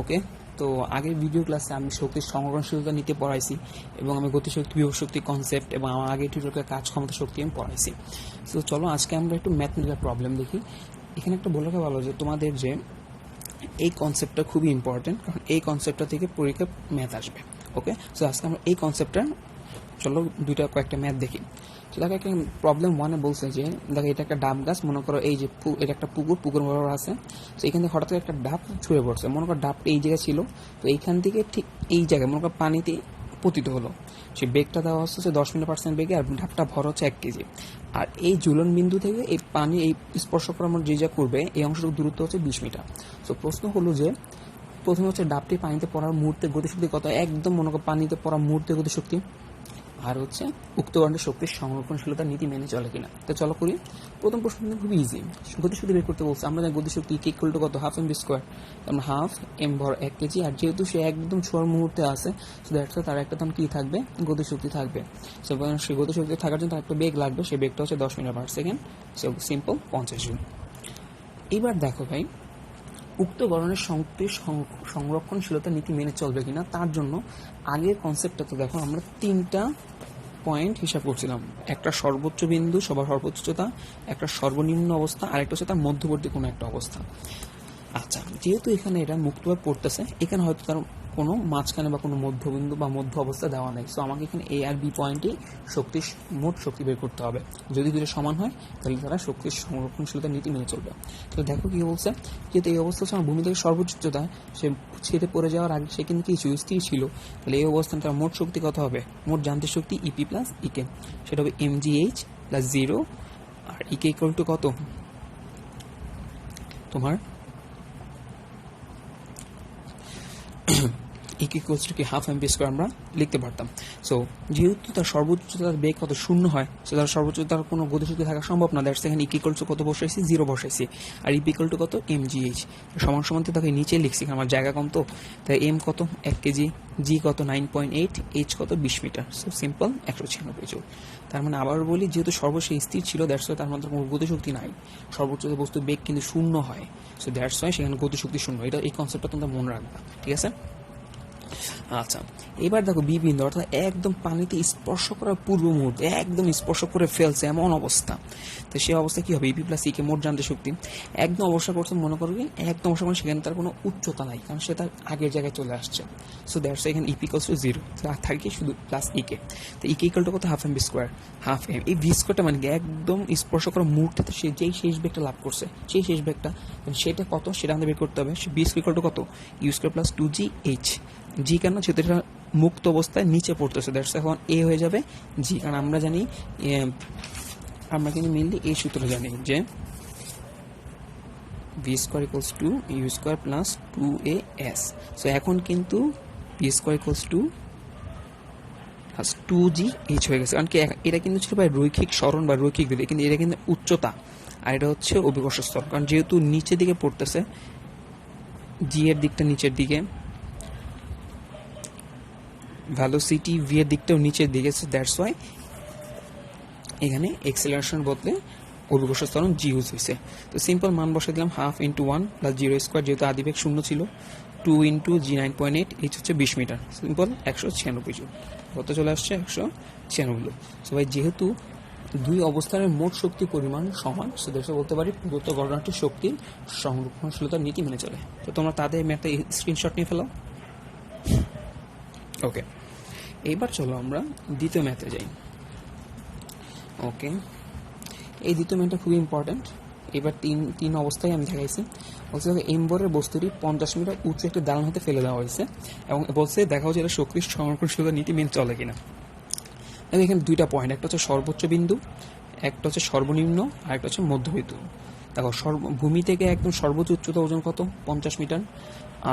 ওকে, তো আগের ভিডিও ক্লাসে আমি শক্তির সংরক্ষণশীলতা নিতে পড়াইছি এবং আমি গতিশক্তি বিভব শক্তি কনসেপ্ট এবং আমার আগের টিউটোরিয়ালে কাজ ক্ষমতা শক্তি আমি পড়াইছি। তো চলো আজকে আমরা একটু ম্যাথমেটিক্যাল প্রবলেম দেখি। এখানে একটা বলে রাখা ভালো যে তোমাদের যে এই কনসেপ্টটা খুবই ইম্পর্টেন্ট, কারণ এই কনসেপ্টটা থেকে পরীক্ষায় ম্যাথ আসবে। ওকে, সো আজকে আমরা এই কনসেপ্টটা চলো কয়েকটা ম্যাথ দেখি। তো দেখো একটা প্রবলেম ওয়ানে বলছে যে দেখো এটা একটা ডাব গাছ, মনে করো এই যে এটা একটা পুকুর বরাবর আছে। তো এখান থেকে হঠাৎ করে একটা ডাব ছুঁড়ে পড়ছে, মনে করো ডাবটা এই জায়গায় ছিল, তো এইখান থেকে ঠিক এই জায়গায় মনে করো পানিতে পতিত হলো। সে বেগটা দেওয়া হচ্ছে 10% বেগে, আর ডাবটা ভর হচ্ছে 1 কেজি। আর এই ঝুলন বিন্দু থেকে এই পানি এই স্পর্শ করার যে যা করবে এই অংশটুকু দূরত্ব হচ্ছে 20 মিটার। তো প্রশ্ন হলো যে প্রথমে হচ্ছে ডাবটি পানিতে পড়ার মুহূর্তে গতিশক্তি কত, একদম মনে করো পানিতে পড়ার মুহূর্তে গতিশক্তি, আর হচ্ছে উক্ত কাণ্ডের শক্তির সংরক্ষণশীলতার নীতি মেনে চলে কিনা। তো চলো করি। প্রথম প্রশ্ন কিন্তু খুবই ইজি, গতিশক্তি বের করতে বলছে। আমরা জানি গতিশক্তি ইকুয়াল টু কত, হাফ এম ভি স্কোয়ার। আমরা হাফ এম ভর 1 কেজি, আর যেহেতু সে একদম ছোঁয়ার মুহূর্তে আছে, সো দ্যাটস তার একটা তখন কী থাকবে, গতিশক্তি থাকবে। সো সেই গতিশক্তি থাকার জন্য তার একটা বেগ লাগবে, সেই বেগটা হচ্ছে 10 metre per second. So simple 50 joule. এবার দেখো ভাই, উক্ত গণনের শক্তির সংরক্ষণশীলতা নীতি মেনে চলবে কিনা, তার জন্য আগের কনসেপ্টটা তো দেখো আমরা 3টা পয়েন্ট হিসাব করছিলাম। একটা সর্বোচ্চ বিন্দু, সবার সর্বোচ্চতা, একটা সর্বনিম্ন অবস্থা, আর একটা হচ্ছে তার মধ্যবর্তী কোনো একটা অবস্থা। আচ্ছা, যেহেতু এখানে এটা মুক্তভাবে পড়তেছে, এখানে হয়তো তার কোনো মাঝখানে বা কোনো মধ্যবিন্দু বা মধ্য অবস্থা দেওয়া নেই। সো আমাকে এখানে এ আর বি পয়েন্টেই শক্তির মোট শক্তি বের করতে হবে। যদি দুটো সমান হয় তাহলে তারা শক্তির সংরক্ষণশীলতার নীতি মেনে চলবে। তো দেখো কি বলছে, যেহেতু এই অবস্থা হচ্ছে আমার ভূমি থেকে সর্বোচ্চ উচ্চতা, সে ছেড়ে পড়ে যাওয়ার আগে সে কিন্তু কিছু স্থির ছিল, তাহলে এই অবস্থানে তার মোট শক্তি কত হবে, মোট যান্ত্রিক শক্তি ইপি প্লাস ইকে, সেটা হবে mgh প্লাস 0, আর ইকে ইকুয়াল টু কত তোমার ইকুয়ালস টু কি হাফ এম ভি স্কোয়ার আমরা লিখতে পারতাম। সো যেহেতু তার সর্বোচ্চতার বেগ কত শূন্য হয়, সো তার সর্বোচ্চতার কোনো গতিশক্তি থাকা সম্ভব না, দ্যাটস এখানে ইকুয়াল টু কত বসাইছি, 0 বসাইছি, আর ইকুয়াল টু কত mgh সমান সমান তো তাকে নিচে লিখছি, আমার জায়গা কম, তো তাই এম কত 1 কেজি, জি কত 9.8, এইচ কত 20 মিটার। So simple 196 joule. তার মানে আবার বলি, যেহেতু সর্বশেষ স্থির ছিল, দ্যাটস ওয়াই তার মধ্যে কোনো গতিশক্তি নাই, সর্বোচ্চ বস্তুর বেগ কিন্তু শূন্য হয়, সো দ্যাটস ওয়াই সেখানে গতিশক্তি শূন্য। এটা এই কনসেপ্টটা তোমরা মনে রাখবা, ঠিক আছে। আচ্ছা, এবার দেখো বি বিন্দু, অর্থাৎ একদম পানিতে স্পর্শ করার পূর্ব মুহূর্তে একদম স্পর্শ করে ফেলছে এমন অবস্থা। তো সেই অবস্থা কি হবে, ইপি প্লাস ইকে মোট যান্ত্রিক শক্তি। একদম অবস্থা করছে, মনে করবে একদম অবস্থা করে সেখানে তার কোনো উচ্চতা নাই, কারণ সে তার আগের জায়গায় চলে আসছে। সো দ্যাটস এখানে ইপি ইকুয়ালস টু 0, থাকে শুধু প্লাস ইকে। তো ইকে ইকুয়াল টু কত, half M V square. Half M, এই ভি স্কোয়ারটা মানে কি, একদম স্পর্শ করার মুহূর্তে সে যেই শেষ বেগটা লাভ করছে, সেই শেষ বেগটা সেটা কত সেটা আমাদের বের করতে হবে। সে বি স্কোয়ার ইকুয়াল টু কত, ইউ স্কোয়ার প্লাস 2gh। জি কেন, যেহেতু এটা মুক্ত অবস্থায় নিচে পড়তেছে, দ্যাটস এখন এ হয়ে যাবে জি, কারণ আমরা জানি আমরা কিন্তু মেনলি এই সূত্র জানি যে V square equals to U square plus 2as। So এখন কিন্তু V square equals two 2gh হয়ে গেছে, কারণ কি এটা কিন্তু ছিল ভাই রৈখিক সরণ বা রৈখিক গতি, কিন্তু এটা কিন্তু উচ্চতা, আর এটা হচ্ছে অভিকর্ষ স্তর, কারণ যেহেতু নিচের দিকে পড়তেছে, জি এর দিকটা নিচের দিকে, ভ্যালোসিটি ভি এর দিকটাও নিচের দিকে, দ্যাটস ওয়াই এখানে এক্সেলারেশন বদলে অভিকর্ষ ত্বরণ জি ইউজ হয়েছে। তো সিম্পল মান বসে দিলাম, হাফ ইন্টু 1 প্লাস 0 স্কোয়ার, যেহেতু আদিবেগ শূন্য ছিল, 2 ইন্টু জি 9.8, এইচ হচ্ছে 20 মিটার, সিম্পল 196 জুল। কত চলে আসছে, 196। সো ভাই যেহেতু দুই অবস্থানের মোট শক্তি পরিমাণ সমান, সো দেশে বলতে পারি প্রদত্ত গণনাটির শক্তির সংরক্ষণশীলতার নীতি মেনে চলে। তো তোমরা তাদের ম্যাথটা স্ক্রিনশট নিয়ে ফেলো। ওকে, এইবার চলো আমরা দ্বিতীয় ম্যাথে যাই। ওকে, এই দ্বিতীয় ম্যাথটা খুবই ইম্পর্ট্যান্ট। এবার তিন অবস্থায় আমি দেখাইছি। বলছে এমবরের বস্তুটি 50 মিটার উঁচু একটি দালান হতে ফেলে দেওয়া হয়েছে, এবং বলছে দেখা হচ্ছে এটা শক্তির সংরক্ষণশীলতা নীতি মেনে চলে কিনা। দেখো এখানে 2টা পয়েন্ট, একটা হচ্ছে সর্বোচ্চ বিন্দু, একটা হচ্ছে সর্বনিম্ন, আর একটা হচ্ছে মধ্যবিন্দু। দেখো ভূমি থেকে একদম সর্বোচ্চ উচ্চতা ওজন কত, 50 মিটার,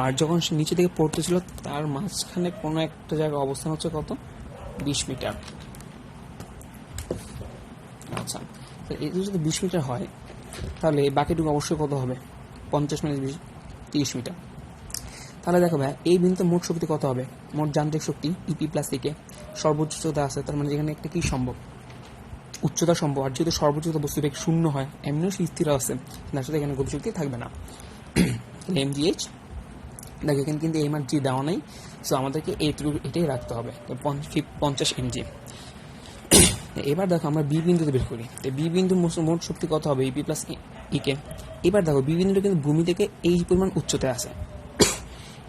আর যখন সে নিচে থেকে পড়তেছিল তার মাঝখানে কোনো একটা জায়গায় অবস্থান হচ্ছে কত, 20 মিটার। আচ্ছা, এটা যদি 20 মিটার হয় তাহলে বাকিটুকু অবশ্যই কত হবে, 50 মিটার 30 মিটার। তাহলে দেখো ভাই এই বিন্দুতে মোট শক্তি কত হবে, মোট যান্ত্রিক শক্তি ইপি প্লাস ইকে, সর্বোচ্চ উচ্চতা আছে, তার মানে যেখানে একটা কি সম্ভব, উচ্চতা সম্ভব, আর যেহেতু সর্বোচ্চ বস্তু বেগ শূন্য হয়, এমনিও স্থির আছে, তার সাথে এখানে গতিশক্তি থাকবে না। mgh দেখো এখানে কিন্তু এই মান জি দেওয়া নাই, সো আমাদেরকে এটাই রাখতে হবে, 50 mg। এবার দেখো আমরা বি বিন্দুতে বের করি, তো বি বিন্দুর মোট শক্তি কত হবে, ইপি প্লাস ইকে। এবার দেখো বি বিন্দুটা কিন্তু ভূমি থেকে এই পরিমাণ উচ্চতায় আছে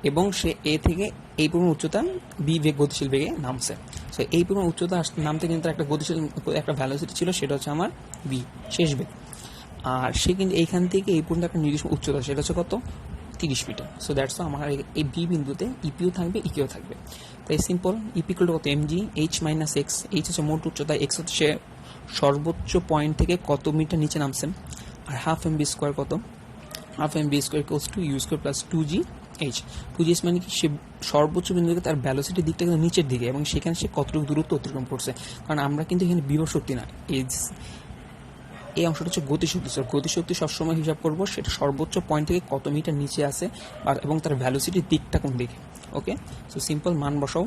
এবং সে এ থেকে এই পরিমাণ উচ্চতা বি গতিশীল বেগে নামছে। সো এই পরিমাণ উচ্চতা নামতে কিন্তু একটা গতিশীল একটা ভ্যালোসিটি ছিল, সেটা হচ্ছে আমার বি শেষ বেগ। আর সে কিন্তু এইখান থেকে এই পর্যন্ত একটা নির্দিষ্ট উচ্চতা, সেটা হচ্ছে কত, 30 মিটার। সো দ্যাটস আমার এই বি বিন্দুতে ইপিও থাকবে ইকেও থাকবে। তাই সিম্পল, ইপি ইকুয়াল টু কত, MG H minus x. H হচ্ছে মোট উচ্চতা, এক্স হচ্ছে সে সর্বোচ্চ পয়েন্ট থেকে কত মিটার নিচে নামছে, আর হাফ এম বি স্কোয়ার কত, half M B square equals to U square plus 2g H. 2g H মানে কি, সে সর্বোচ্চ বিন্দু থেকে তার ভ্যালোসিটির দিকটা কিন্তু নিচের দিকে, এবং সেখানে সে কতটুকু দূরত্ব অতিক্রম করছে। কারণ আমরা কিন্তু এখানে বিভব শক্তি না, এই অংশটা হচ্ছে গতিশক্তি। গতিশক্তি সবসময় হিসাব করবো সেটা সর্বোচ্চ পয়েন্ট থেকে কত মিটার নিচে আছে এবং তার ভ্যালোসিটির দিকটা কোন দিকে। ওকে, সো সিম্পল মান বসাও।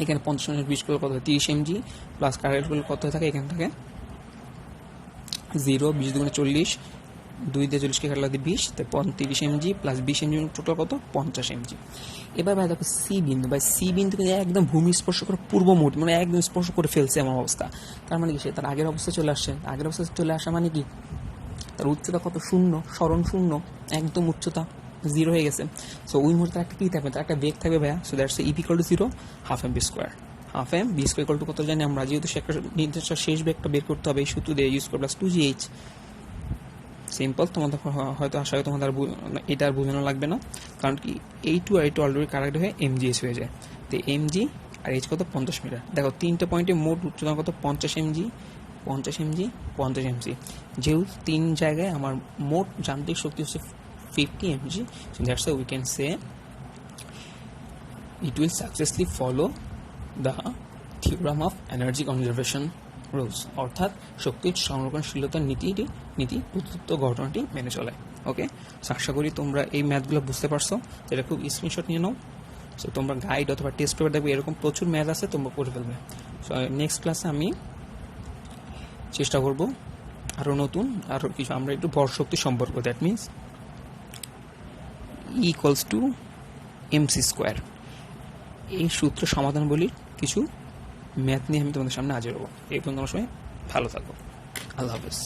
এখানে 50 মিটার 20 করলে কত হয়, 30 mg প্লাস কারেন্ট করলে কত হয়ে থাকে, এখানে থাকে 0, 20 দুগুণে 40, 2 দিয়ে 40কে কাটলে 20, তাই 30 mg প্লাস 20 mg টোটাল কত, 50 mg। এবার ভাই দেখো সি বিন্দু, ভাই সি বিন্দু কিন্তু একদম ভূমি স্পর্শ করে পূর্ব মুহূর্তে, মানে একদম স্পর্শ করে ফেলছে এমন অবস্থা। তার মানে কি, সে তার আগের অবস্থায় চলে আসছে। আগের অবস্থায় চলে আসা মানে কি, তার উচ্চতা কত, শূন্য, স্মরণ শূন্য, একদম উচ্চতা 0 হয়ে গেছে। সো ওই মুহূর্তে একটা কি থাকবে, তার একটা বেগ থাকবে ভাইয়া। So that's EP equal to 0, half M B square. Half M B square equal to কত জানি আমরা, যেহেতু সে একটা নির্দিষ্ট শেষ বেগটা বের করতে হবে এই সূত্র দিয়ে, U square plus 2g H. Simple, তোমাদের হয়তো আশা করি তোমাদের এটা আর বোঝানো লাগবে না, কারণ কি এই টু আর এই টু অলরেডি কারেক্ট হয়ে এমজিএস হয়ে যায়। তো এমজি আর এইচ কত, 50 মিটার। দেখো 3টে পয়েন্টে মোট উচ্চতা কত, 50 mg, 50 mg, 50 mg। যেহেতু 3 জায়গায় আমার মোট যান্ত্রিক শক্তি হচ্ছে 50 mg, so that's why we can say it will successfully follow the theorem of energy conservation rules, অর্থাৎ শক্তির সংরক্ষণশীলতার নীতি প্রদত্ত ঘটনাটি মেনে চলে। ওকে, আশা করি তোমরা এই ম্যাথগুলো বুঝতে পারছো। এটা খুব স্ক্রিনশট নিয়ে নাও। সো তোমরা গাইড অথবা টেস্ট পেপার দেখবে, এরকম প্রচুর ম্যাথ আছে, তোমরা করে ফেলবে। সো নেক্সট ক্লাসে আমি চেষ্টা করব আরও নতুন আরও কিছু, আমরা একটু ভর শক্তি সম্পর্ক, that means E equals to MC square, এই সূত্র সমাধান বলি কিছু ম্যাথ নিয়ে আমি তোমাদের সামনে হাজির হবো। এই পর্যন্ত আমার সময় ভালো থাকো, আল্লাহ হাফেজ।